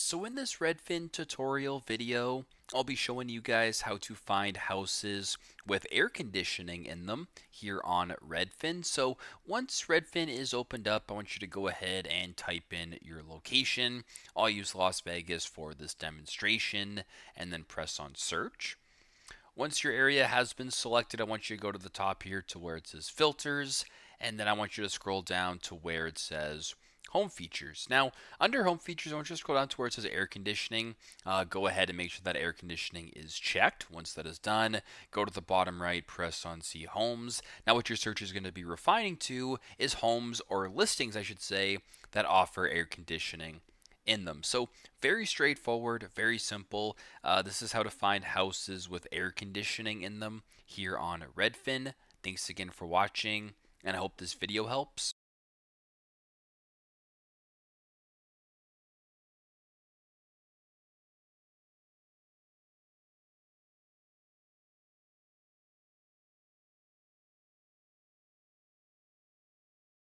So in this Redfin tutorial video, I'll be showing you guys how to find houses with air conditioning in them here on Redfin. So once Redfin is opened up, I want you to go ahead and type in your location. I'll use Las Vegas for this demonstration and then press on search. Once your area has been selected, I want you to go to the top here to where it says filters, and then I want you to scroll down to where it says home features. Now, under home features, I want you to scroll down to where it says air conditioning. Go ahead and make sure that air conditioning is checked. Once that is done, go to the bottom right, press on see homes. Now, what your search is going to be refining to is homes or listings, I should say, that offer air conditioning in them. So very straightforward, very simple. This is how to find houses with air conditioning in them here on Redfin. Thanks again for watching, and I hope this video helps.